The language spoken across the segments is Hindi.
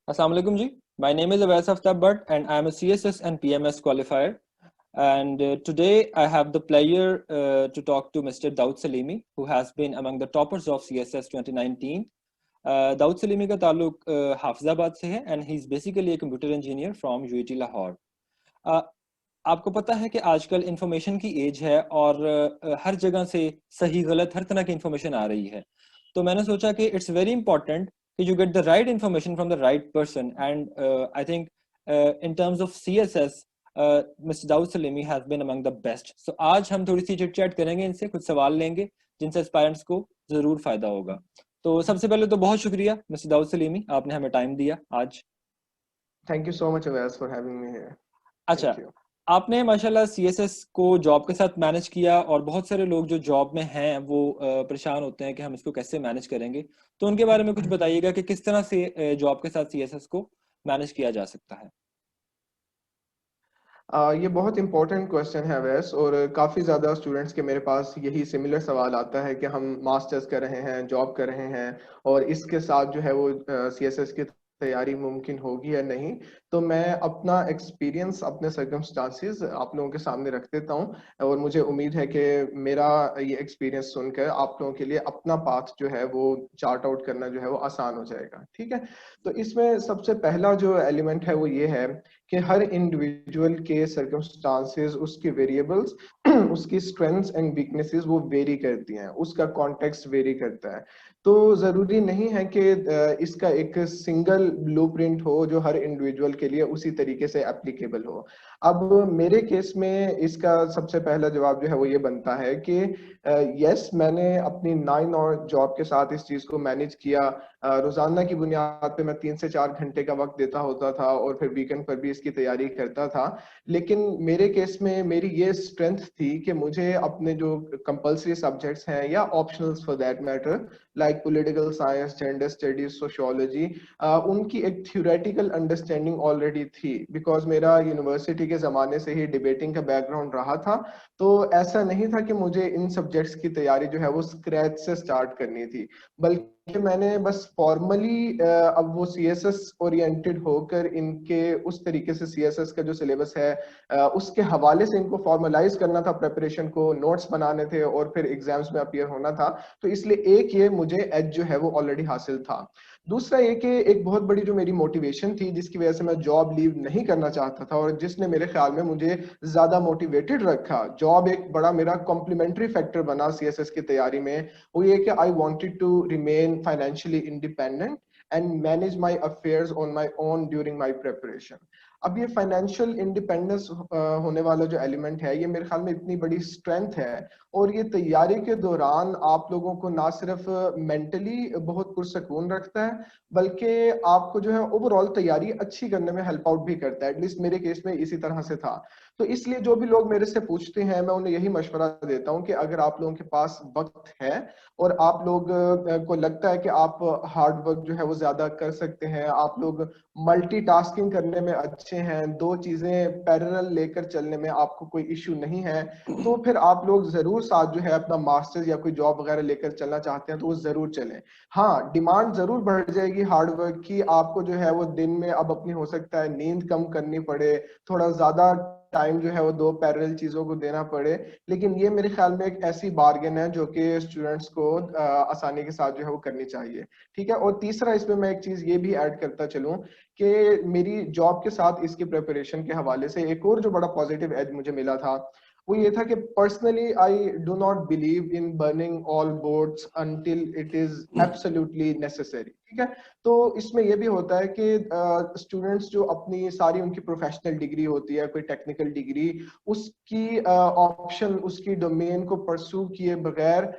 Assalamu alaikum ji. My name is Awais Aftab Bhatt and I am a CSS and PMS qualifier. And today I have the pleasure to talk to Mr. Daud Salimi, who has been among the toppers of CSS 2019. Daud Salimi का ताल्लुक हाफिजाबाद से है and he's basically a computer engineer from UET Lahore. आपको पता है कि आजकल इंफॉर्मेशन की एज है और हर जगह से सही गलत हर तरह की इंफॉर्मेशन आ रही है। तो मैंने सोचा कि इट्स वेरी इंपॉर्टेंट कि you get the right information from the right person and I think in terms of CSS Mr. Daud Salimi has been among the best. So आज हम थोड़ी सी चिट चैट करेंगे, इनसे कुछ सवाल लेंगे जिनसे एस्पायरेंट्स को जरूर फायदा होगा। तो सबसे पहले तो बहुत शुक्रिया मिस्टर दाऊद सलीमी, आपने हमें टाइम दिया आज। Thank you so much Awais for having me here. अच्छा, आपने माशाल्लाह सीएसएस को जॉब के साथ मैनेज किया और बहुत सारे लोग जो जॉब में हैं वो परेशान होते हैं कि हम इसको कैसे मैनेज करेंगे, तो उनके बारे में कुछ बताइएगा कि किस तरह से जॉब के साथ सीएसएस को मैनेज किया जा सकता है। ये बहुत इंपॉर्टेंट क्वेश्चन है वैस, और काफ़ी ज़्यादा स्टूडेंट्स के मेरे पास यही सिमिलर सवाल आता है कि हम मास्टर्स कर रहे हैं, जॉब कर रहे हैं और इसके साथ जो है वो सीएसएस की तैयारी मुमकिन होगी या नहीं। तो मैं अपना एक्सपीरियंस, अपने सर्कमस्टांसेस आप लोगों के सामने रख देता हूं और मुझे उम्मीद है कि मेरा ये एक्सपीरियंस सुनकर आप लोगों के लिए अपना पाथ जो है वो चार्ट आउट करना जो है वो आसान हो जाएगा। ठीक है, तो इसमें सबसे पहला जो एलिमेंट है वो ये है कि हर इंडिविजुअल के सर्कमस्टांसेस, उसके वेरिएबल्स, उसकी स्ट्रेंथ्स एंड वीकनेसेस वो वेरी करती हैं, उसका कॉन्टेक्स्ट वेरी करता है। तो जरूरी नहीं है कि इसका एक सिंगल ब्लूप्रिंट हो जो हर इंडिविजुअल के लिए उसी तरीके से एप्लीकेबल हो। अब मेरे केस में इसका सबसे पहला जवाब जो है वो ये बनता है कि यस, मैंने अपनी 9 और जॉब के साथ इस चीज को मैनेज किया। रोजाना की बुनियाद पे मैं 3 से 4 घंटे का वक्त देता होता था और फिर वीकेंड पर भी इसकी तैयारी करता था। लेकिन मेरे केस में मेरी ये स्ट्रेंथ थी कि मुझे अपने जो कंपल्सरी सब्जेक्ट्स हैं या optionals for that matter like political science, gender studies, sociology, उनकी एक थ्योरेटिकल अंडरस्टैंडिंग ऑलरेडी थी, बिकॉज मेरा यूनिवर्सिटी के जमाने से ही डिबेटिंग का बैकग्राउंड रहा था। तो ऐसा नहीं था कि मुझे इन सब्जेक्ट्स की तैयारी जो है वो स्क्रैच से स्टार्ट करनी थी, बल्कि मैंने बस फॉर्मली अब वो सीएसएस ओरिएंटेड होकर इनके उस तरीके से सीएसएस का जो सिलेबस है उसके हवाले से इनको फॉर्मलाइज करना था, प्रेपरेशन को, नोट्स बनाने थे और फिर एग्जाम्स में अपीयर होना था। तो इसलिए एक ये मुझे एज जो है वो ऑलरेडी हासिल था। दूसरा ये कि एक बहुत बड़ी जो मेरी मोटिवेशन थी जिसकी वजह से मैं जॉब लीव नहीं करना चाहता था और जिसने मेरे ख्याल में मुझे ज्यादा मोटिवेटेड रखा, जॉब एक बड़ा मेरा कॉम्प्लीमेंट्री फैक्टर बना सीएसएस की तैयारी में, वो ये कि I wanted to remain financially independent and manage my affairs on my own during my preparation. अब ये फाइनेंशियल इंडिपेंडेंस होने वाला जो एलिमेंट है ये मेरे ख्याल में इतनी बड़ी स्ट्रेंथ है और ये तैयारी के दौरान आप लोगों को ना सिर्फ मेंटली बहुत पुरसकून रखता है बल्कि आपको जो है ओवरऑल तैयारी अच्छी करने में हेल्प आउट भी करता है। एटलीस्ट मेरे केस में इसी तरह से था। तो इसलिए जो भी लोग मेरे से पूछते हैं मैं उन्हें यही मशवरा देता हूं कि अगर आप लोगों के पास वक्त है और आप लोग को लगता है कि आप हार्ड वर्क जो है वो ज्यादा कर सकते हैं, आप लोग मल्टीटास्किंग करने में अच्छे हैं, दो चीजें पैरेलल लेकर चलने में आपको कोई इश्यू नहीं है, तो फिर आप लोग जरूर साथ जो है अपना मास्टर्स या कोई जॉब वगैरह लेकर चलना चाहते हैं तो वो जरूर चलें। हाँ, डिमांड जरूर बढ़ जाएगी हार्ड वर्क की, आपको जो है वो दिन में अब अपनी हो सकता है नींद कम करनी पड़े, थोड़ा ज्यादा टाइम जो है वो दो पैरेलल चीजों को देना पड़े, लेकिन ये मेरे ख्याल में एक ऐसी बार्गेन है जो कि स्टूडेंट्स को आसानी के साथ जो है वो करनी चाहिए। ठीक है, और तीसरा इसमें मैं एक चीज ये भी ऐड करता चलूं कि मेरी जॉब के साथ इसकी प्रिपरेशन के हवाले से एक और जो बड़ा पॉजिटिव एज मुझे मिला था वो ये था कि personally I do not believe in burning all boats until it is absolutely necessary. ठीक है, तो इसमें यह भी होता है कि स्टूडेंट्स जो अपनी सारी उनकी प्रोफेशनल डिग्री होती है, कोई टेक्निकल डिग्री, उसकी ऑप्शन, उसकी डोमेन को परस्यू किए बगैर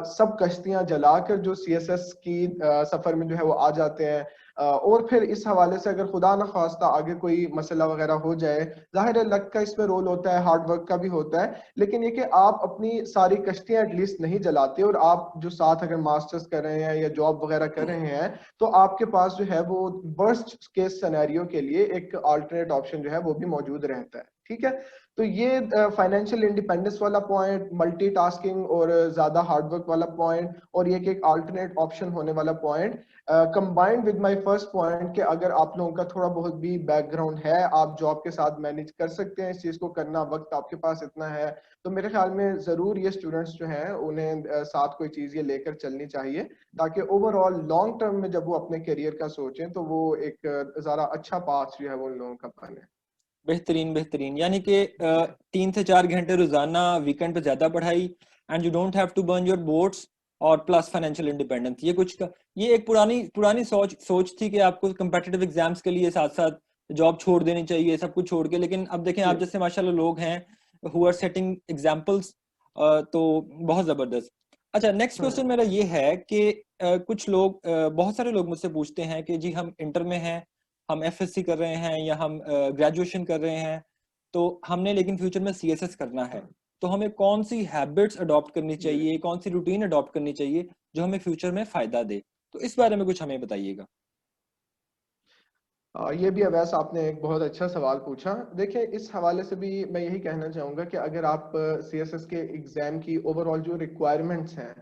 सब कश्तियां जलाकर जो सीएसएस की सफर में जो है वो आ जाते हैं। और फिर इस हवाले से अगर खुदा न खास्ता आगे कोई मसला वगैरह हो जाए, जाहिर है लक का इसमें रोल होता है, हार्ड वर्क का भी होता है, लेकिन ये कि आप अपनी सारी कश्तियां एटलीस्ट नहीं जलाते और आप जो साथ अगर मास्टर्स कर रहे हैं या जॉब वगैरह कर रहे हैं तो आपके पास जो है वो वर्स्ट केस सिनेरियो के लिए एक अल्टरनेट ऑप्शन जो है वो भी मौजूद रहता है। ठीक है। तो ये फाइनेंशियल इंडिपेंडेंस वाला पॉइंट, मल्टीटास्किंग और ज्यादा हार्डवर्क वाला पॉइंट, और ये कि एक अल्टरनेट ऑप्शन होने वाला point, combined with my first point कि अगर आप लोगों का थोड़ा बहुत भी बैकग्राउंड है, आप जॉब के साथ मैनेज कर सकते हैं इस चीज को करना, वक्त आपके पास इतना है, तो मेरे ख्याल में जरूर ये स्टूडेंट्स जो हैं उन्हें साथ कोई चीज ये लेकर चलनी चाहिए, ताकि ओवरऑल लॉन्ग टर्म में जब वो अपने करियर का सोचें तो वो एक जरा अच्छा पाथ जो है वो उन लोगों का बने। बेहतरीन बेहतरीन, यानी कि 3 से 4 घंटे रोजाना, वीकेंड पे ज्यादा पढ़ाई, and you don't have to burn your boards, और प्लस फाइनेंशियल इंडिपेंडेंस। ये एक पुरानी पुरानी सोच थी कि आपको competitive एग्जाम्स के लिए साथ साथ जॉब छोड़ देनी चाहिए, सब कुछ छोड़ के। लेकिन अब देखें, आप जैसे माशाल्लाह लोग हैं हु आर सेटिंग एग्जाम्पल्स, तो बहुत जबरदस्त। अच्छा, नेक्स्ट क्वेश्चन मेरा ये है कि कुछ लोग, बहुत सारे लोग मुझसे पूछते हैं कि जी हम इंटर में हैं, हम एफएससी कर रहे हैं, या हम ग्रेजुएशन कर रहे हैं, तो हमने लेकिन फ्यूचर में सीएसएस करना है, तो हमें कौन सी हैबिट्स अडॉप्ट करनी चाहिए, कौन सी रूटीन अडॉप्ट करनी चाहिए जो हमें फ्यूचर में फायदा दे? तो इस बारे में कुछ हमें बताइएगा। ये भी अवैस आपने एक बहुत अच्छा सवाल पूछा। देखिए, इस हवाले से भी मैं यही कहना चाहूँगा कि अगर आप सीएसएस के एग्ज़ाम की ओवरऑल जो रिक्वायरमेंट्स हैं,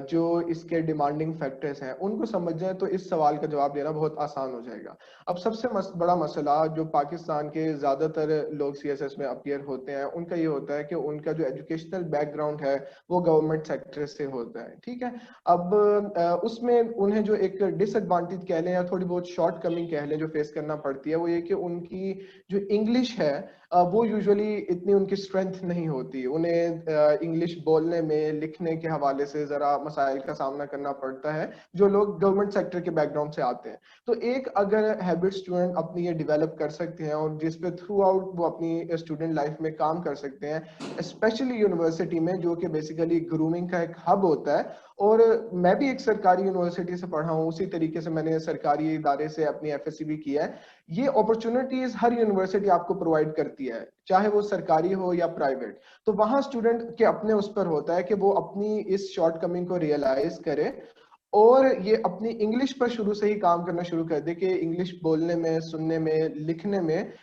जो इसके डिमांडिंग फैक्टर्स हैं, उनको समझ जाए तो इस सवाल का जवाब देना बहुत आसान हो जाएगा। अब सबसे बड़ा मसला जो पाकिस्तान के ज़्यादातर लोग सीएसएस में अपीयर होते हैं, उनका ये होता है कि उनका जो एजुकेशनल बैकग्राउंड है वो गवर्नमेंट सेक्टर से होता है, ठीक है। अब उसमें उन्हें जो एक डिसएडवांटेज कह लें या थोड़ी बहुत शॉर्ट कमिंग कह लें जो फेस करना पड़ती है, वो ये कि उनकी जो इंग्लिश है वो यूजुअली इतनी उनकी स्ट्रेंथ नहीं होती, उन्हें इंग्लिश बोलने में लिखने के हवाले से जरा मसाइल का सामना करना पड़ता है जो लोग गवर्नमेंट सेक्टर के बैकग्राउंड से आते हैं। तो एक अगर हैबिट स्टूडेंट अपनी ये डेवलप कर सकते हैं और जिस पे थ्रू आउट वो अपनी स्टूडेंट लाइफ में काम कर सकते हैं, स्पेशली यूनिवर्सिटी में जो कि बेसिकली ग्रूमिंग का एक हब होता है। और मैं भी एक सरकारी यूनिवर्सिटी से पढ़ा हूँ, उसी तरीके से मैंने सरकारी इदारे से अपनी एफएससी भी किया है। ये अपॉर्चुनिटीज हर यूनिवर्सिटी आपको प्रोवाइड करती है, चाहे वो सरकारी हो या प्राइवेट। तो वहां स्टूडेंट के अपने उस पर होता है कि वो अपनी इस शॉर्टकमिंग को रियलाइज करे और ये अपनी इंग्लिश पर शुरू से ही काम करना शुरू कर दे कि इंग्लिश बोलने में, सुनने में, लिखने में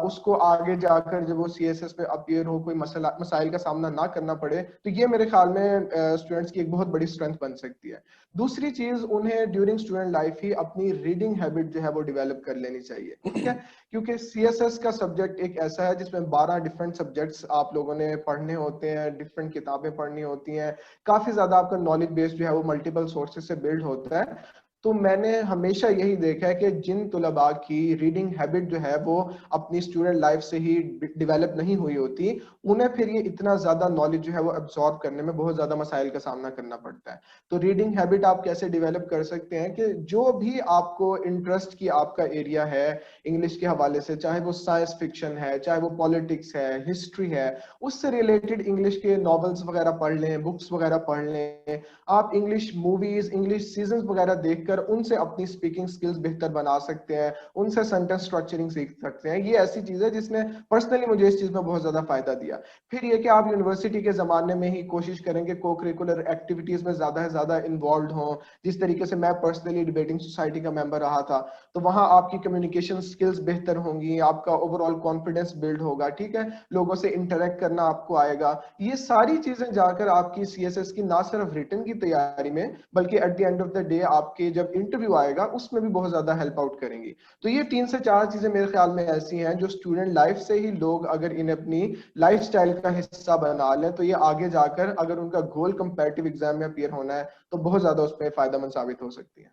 उसको आगे जाकर जब वो सीएसएस में अपीयर हो कोई मसाइल का सामना ना करना पड़े। तो ये मेरे ख्याल में स्टूडेंट्स की एक बहुत बड़ी स्ट्रेंथ बन सकती है। दूसरी चीज, उन्हें ड्यूरिंग स्टूडेंट लाइफ ही अपनी रीडिंग हैबिट जो है वो डेवलप कर लेनी चाहिए, ठीक है। क्योंकि सीएसएस का सब्जेक्ट एक ऐसा है जिसमें 12 डिफरेंट सब्जेक्ट्स आप लोगों ने पढ़ने होते हैं, डिफरेंट किताबें पढ़नी होती हैं, काफी ज्यादा आपका नॉलेज बेस जो है वो मल्टीपल सोर्सेज से बिल्ड होता है। तो मैंने हमेशा यही देखा है कि जिन तुलबा की रीडिंग हैबिट जो है वो अपनी स्टूडेंट लाइफ से ही डेवलप नहीं हुई होती, उन्हें फिर ये इतना ज्यादा नॉलेज जो है वो एब्जॉर्ब करने में बहुत ज्यादा मसाइल का सामना करना पड़ता है। तो रीडिंग हैबिट आप कैसे डेवलप कर सकते हैं कि जो भी आपको इंटरेस्ट की आपका एरिया है इंग्लिश के हवाले से, चाहे वो साइंस फिक्शन है, चाहे वो पॉलिटिक्स है, हिस्ट्री है, उससे रिलेटेड इंग्लिश के नॉवेल्स वगैरह पढ़ लें, बुक्स वगैरह पढ़ लें। आप इंग्लिश मूवीज, इंग्लिश सीजन वगैरह देखकर उनसे अपनी स्पीकिंग स्किल्स बेहतर बना सकते हैं, उनसे सेंटेंस स्ट्रक्चरिंग सीख सकते हैं। ये ऐसी चीज है जिसने पर्सनली मुझे इस चीज में बहुत ज्यादा फायदा दिया। फिर ये कि आप यूनिवर्सिटी के जमाने में ही कोशिश करेंगे को करिकुलर एक्टिविटीज में ज्यादा से ज्यादा इन्वॉल्व हों। जिस तरीके से मैं पर्सनली डिबेटिंग सोसाइटी का मेंबर रहा था, तो वहां आपकी कम्युनिकेशन स्किल्स बेहतर होंगी, आपका ओवरऑल कॉन्फिडेंस बिल्ड होगा, ठीक है, लोगों से इंटरेक्ट करना आपको आएगा। ये सारी चीजें जाकर आपकी सीएसएस की ना सिर्फ रिटन की तैयारी में बल्कि at the end of the day आपके जब इंटरव्यू आएगा उसमें भी बहुत ज्यादा हेल्प आउट करेंगी। तो ये 3 से 4 चीजें मेरे ख्याल में ऐसी हैं जो स्टूडेंट लाइफ से ही लोग अगर इन्हें अपनी लाइफ स्टाइल का हिस्सा बना लें तो ये आगे जाकर अगर उनका गोल कंपैरेटिव एग्जाम में अपीयर होना है तो बहुत ज्यादा उसमें फायदेमंद साबित हो सकती है।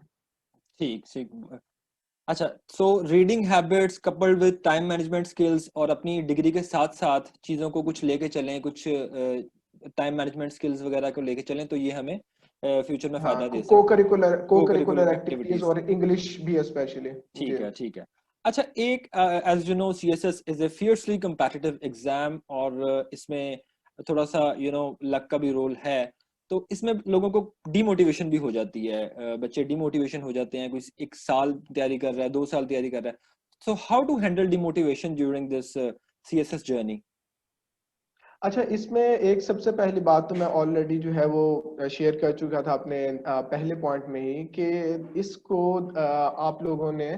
ठीक ठीक। अच्छा, so reading habits coupled with time management skills, और अपनी डिग्री के साथ साथ चीज़ों को कुछ लेके चलें, कुछ टाइम मैनेजमेंट स्किल्स वगैरह को लेके चलें, तो ये हमें फ्यूचर में हाँ, फ़ायदा दे को सकता है। करिकुलर को co-curricular curricular activities activities. और इंग्लिश भी स्पेशली। जी। ठीक है ठीक है। अच्छा, एक, as you know CSS is a fiercely competitive exam, और इसमें थोड़ा सा लक का भी रोल है। तो इसमें लोगों को डीमोटिवेशन भी हो जाती है, बच्चे डीमोटिवेशन हो जाते हैं, कोई 1 साल तैयारी कर रहा है, 2 साल तैयारी कर रहा है। So how to handle demotivation during this CSS journey? अच्छा, इसमें एक सबसे पहली बात तो मैं ऑलरेडी जो है वो शेयर कर चुका था अपने पहले पॉइंट में ही, कि इसको आप लोगों ने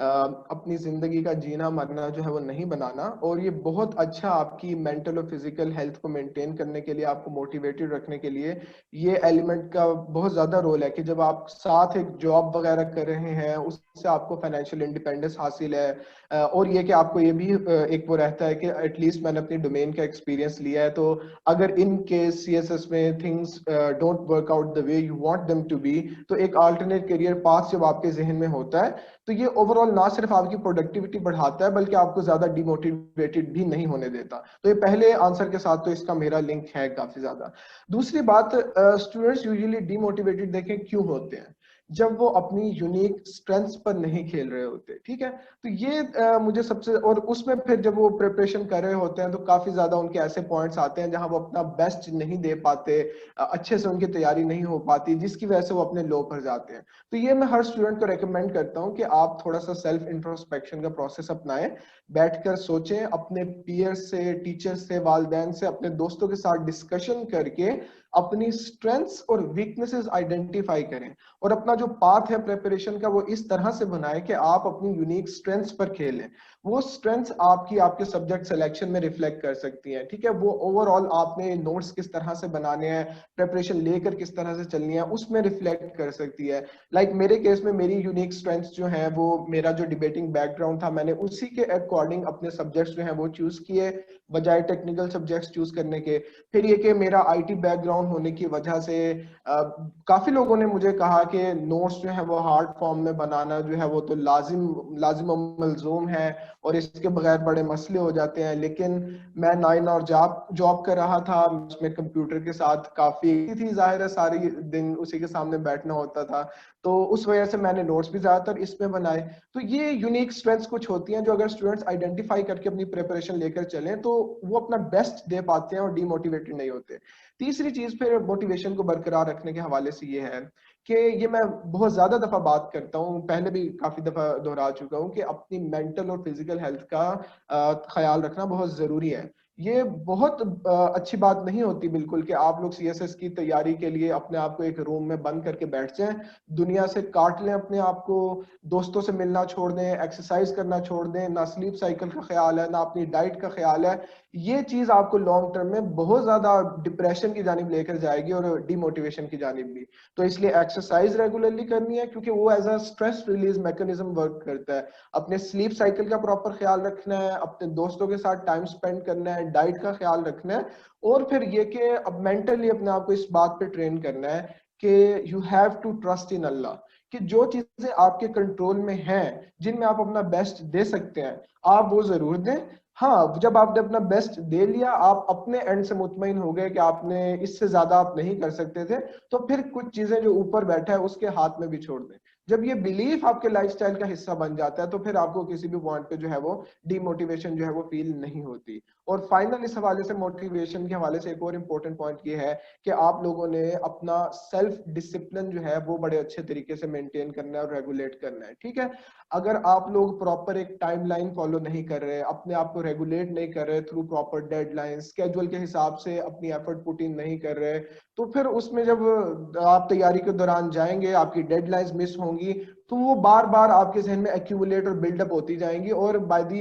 अपनी जिंदगी का जीना मरना जो है वो नहीं बनाना, और ये बहुत अच्छा आपकी मेंटल और फिजिकल हेल्थ को मेंटेन करने के लिए, आपको मोटिवेटेड रखने के लिए ये एलिमेंट का बहुत ज्यादा रोल है कि जब आप साथ एक जॉब वगैरह कर रहे हैं उससे आपको फाइनेंशियल इंडिपेंडेंस हासिल है। और ये कि आपको ये भी एक वो रहता है कि एटलीस्ट मैंने अपनी डोमेन का एक्सपीरियंस लिया है, तो अगर इन केस सीएसएस में things don't work out the way you want them to be, तो एक अल्टरनेट करियर पाथ जब आपके जहन में होता है, तो ये ओवरऑल ना सिर्फ आपकी प्रोडक्टिविटी बढ़ाता है बल्कि आपको ज्यादा डिमोटिवेटेड भी नहीं होने देता। तो ये पहले आंसर के साथ तो इसका मेरा लिंक है काफी ज्यादा। दूसरी बात, स्टूडेंट्स यूजुअली डिमोटिवेटेड देखें क्यों होते हैं? जब वो अपनी यूनिक स्ट्रेंथ्स पर नहीं खेल रहे होते, ठीक है। तो ये मुझे सबसे, और उसमें फिर जब वो प्रिपरेशन कर रहे होते हैं तो काफी ज्यादा उनके ऐसे पॉइंट्स आते हैं जहां वो अपना बेस्ट नहीं दे पाते, अच्छे से उनकी तैयारी नहीं हो पाती, जिसकी वजह से वो अपने लो पर जाते हैं। तो ये मैं हर स्टूडेंट को रेकमेंड करता हूँ कि आप थोड़ा सा सेल्फ इंट्रोस्पेक्शन का प्रोसेस अपनाएं, बैठकर सोचें, अपने पीयर से, टीचर से, वालिदैन से, अपने दोस्तों के साथ डिस्कशन करके अपनी स्ट्रेंथ्स और वीकनेसेस आइडेंटिफाई करें, और अपना जो पाथ है प्रिपरेशन का वो इस तरह से बनाएं कि आप अपनी यूनिक स्ट्रेंथ्स पर खेलें। वो स्ट्रेंथ्स आपकी आपके सब्जेक्ट सिलेक्शन में रिफ्लेक्ट कर सकती हैं, ठीक है। वो ओवरऑल आपने नोट्स किस तरह से बनाने हैं, प्रिपरेशन लेकर किस तरह से चलनी है, उसमें रिफ्लेक्ट कर सकती है। लाइक मेरे केस में मेरी यूनिक स्ट्रेंथ्स जो हैं वो मेरा जो डिबेटिंग बैकग्राउंड था, मैंने उसी के अकॉर्डिंग अपने सब्जेक्ट्स जो हैं वो चूज किए बजाय टेक्निकल सब्जेक्ट्स चूज करने के। फिर ये कि मेरा आईटी बैकग्राउंड होने की वजह से काफी लोगों ने मुझे कहा कि नोट्स जो है वो हार्ड फॉर्म में बनाना जो है वो तो लाजिम और मलजूम है, और इसके बगैर बड़े मसले हो जाते हैं। लेकिन मैं 9 और जॉब जॉब कर रहा था, उसमें कंप्यूटर के साथ काफी थी, जाहिर है सारी दिन उसी के सामने बैठना होता था, तो उस वजह से मैंने नोट्स भी ज्यादातर इसमें बनाए। तो ये यूनिक स्ट्रेंथ्स कुछ होती हैं जो अगर स्टूडेंट्स आइडेंटिफाई करके अपनी प्रिपरेशन लेकर चलें तो वो अपना बेस्ट दे पाते हैं और डीमोटिवेटेड नहीं होते। तीसरी चीज फिर मोटिवेशन को बरकरार रखने के हवाले से ये है कि ये मैं बहुत ज्यादा दफा बात करता हूँ, पहले भी काफी दफा दोहरा चुका हूँ कि अपनी मेंटल और फिजिकल हेल्थ का ख्याल रखना बहुत जरूरी है। ये बहुत अच्छी बात नहीं होती बिल्कुल कि आप लोग सीएसएस की तैयारी के लिए अपने आप को एक रूम में बंद करके बैठ जाएं, दुनिया से काट लें अपने आप को, दोस्तों से मिलना छोड़ दें, एक्सरसाइज करना छोड़ दें, ना स्लीप साइकिल का ख्याल है, ना अपनी डाइट का ख्याल है। ये चीज आपको लॉन्ग टर्म में बहुत ज्यादा डिप्रेशन की जानिब लेकर जाएगी और डिमोटिवेशन की जानिब भी। तो इसलिए एक्सरसाइज रेगुलरली करनी है क्योंकि वो as a stress release mechanism work करता है। अपने स्लीप साइकिल का प्रॉपर ख्याल रखना है, अपने दोस्तों के साथ टाइम स्पेंड करना है, डाइट का ख्याल रखना है, और फिर ये कि अब मेंटली अपने आप को इस बात पे ट्रेन करना है कि you have to trust in Allah, कि जो चीजें आपके कंट्रोल में हैं, जिनमें आप अपना बेस्ट दे सकते हैं, आप वो जरूर दें। हाँ, जब आपने अपना बेस्ट दे लिया, आप अपने एंड से मुतमईन हो गए कि आपने इससे ज्यादा आप नहीं कर सकते थे, तो फिर कुछ चीजें जो ऊपर बैठा है उसके हाथ में भी छोड़ दें। जब ये बिलीफ आपके लाइफस्टाइल का हिस्सा बन जाता है तो फिर आपको किसी भी पॉइंट पे जो है वो डिमोटिवेशन जो है वो फील नहीं होती। और फाइनल इस हवाले से, मोटिवेशन के हवाले से, एक और इम्पोर्टेंट पॉइंट ये है कि आप लोगों ने अपना सेल्फ डिसिप्लिन जो है वो बड़े अच्छे तरीके से मेंटेन करना है और रेगुलेट करना है, ठीक है। अगर आप लोग प्रॉपर एक टाइमलाइन फॉलो नहीं कर रहे, अपने आप को रेगुलेट नहीं कर रहे थ्रू प्रॉपर डेडलाइन, स्केड्यूल के हिसाब से अपनी एफर्ट पुट इन नहीं कर रहे, तो फिर उसमें जब आप तैयारी के दौरान जाएंगे, आपकी डेडलाइंस मिस होंगी, तो वो बार बार आपके जहन में एक्यूमुलेट और बिल्डअप होती जाएंगी, और by the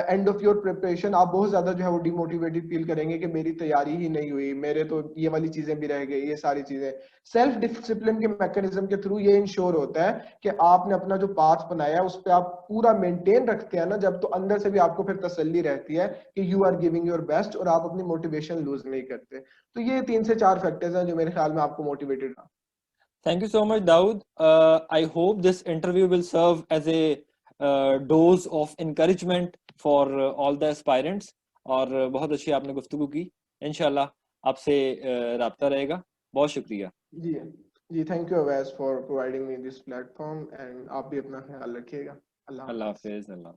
end of your preparation आप बहुत ज्यादा जो है वो डिमोटिवेटेड फील करेंगे कि मेरी तैयारी ही नहीं हुई, मेरे तो ये वाली चीजें भी रह गई, ये सारी चीजें। सेल्फ डिसिप्लिन के मैकेनिज्म के थ्रू ये इंश्योर होता है कि आपने अपना जो पाथ बनाया है उस पर आप पूरा मेंटेन रखते हैं ना जब, तो अंदर से भी आपको फिर तसल्ली रहती है कि you are giving your best, और आप अपनी मोटिवेशन लूज नहीं करते। तो ये 3 से 4 फैक्टर्स हैं जो मेरे ख्याल में आपको मोटिवेटेड रहा। Thank you so much, Daud. I hope this interview will serve as a dose of encouragement for all the aspirants. और बहुत अच्छी आपने गुफ्तगू की। इंशाल्लाह आपसे राब्ता रहेगा। बहुत शुक्रिया। जी जी, thank you Awais for providing me this platform, and आप भी अपना ख्याल रखिएगा। अल्लाह अल्लाह हाफिज। हाफिज। अल्लाह।